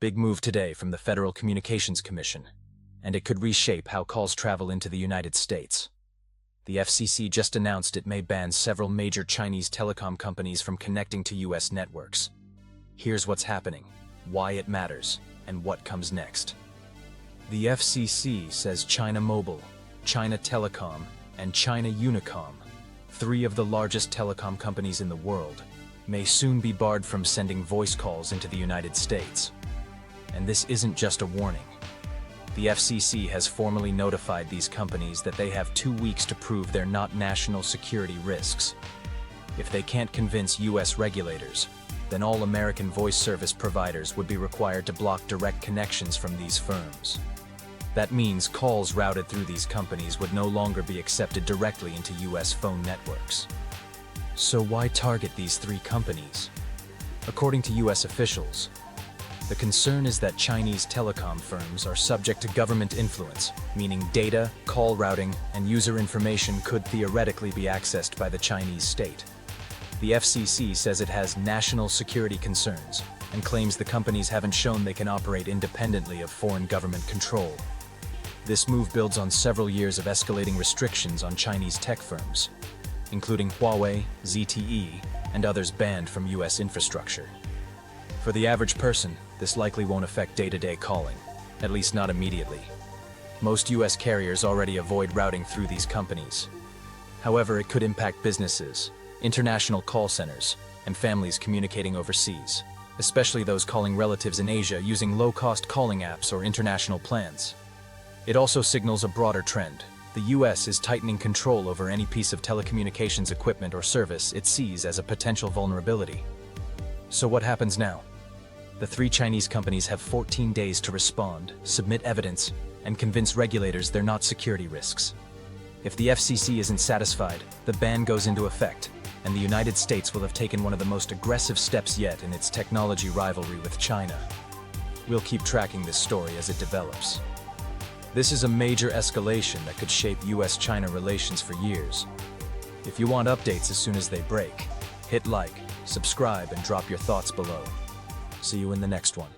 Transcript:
Big move today from the Federal Communications Commission, and it could reshape how calls travel into the United States. The FCC just announced it may ban several major Chinese telecom companies from connecting to US networks. Here's what's happening, why it matters, and what comes next. The FCC says China Mobile, China Telecom, and China Unicom, three of the largest telecom companies in the world, may soon be barred from sending voice calls into the United States. And this isn't just a warning. The FCC has formally notified these companies that they have 2 weeks to prove they're not national security risks. If they can't convince US regulators, then all American voice service providers would be required to block direct connections from these firms. That means calls routed through these companies would no longer be accepted directly into US phone networks. So why target these three companies? According to US officials, the concern is that Chinese telecom firms are subject to government influence, meaning data, call routing, and user information could theoretically be accessed by the Chinese state. The FCC says it has national security concerns and claims the companies haven't shown they can operate independently of foreign government control. This move builds on several years of escalating restrictions on Chinese tech firms, including Huawei, ZTE, and others banned from US infrastructure. For the average person, this likely won't affect day-to-day calling, at least not immediately. Most US carriers already avoid routing through these companies. However, it could impact businesses, international call centers, and families communicating overseas, especially those calling relatives in Asia using low-cost calling apps or international plans. It also signals a broader trend. The US is tightening control over any piece of telecommunications equipment or service it sees as a potential vulnerability. So what happens now? The three Chinese companies have 14 days to respond, submit evidence, and convince regulators they're not security risks. If the FCC isn't satisfied, the ban goes into effect, and the United States will have taken one of the most aggressive steps yet in its technology rivalry with China. We'll keep tracking this story as it develops. This is a major escalation that could shape US-China relations for years. If you want updates as soon as they break, hit like, subscribe, and drop your thoughts below. See you in the next one.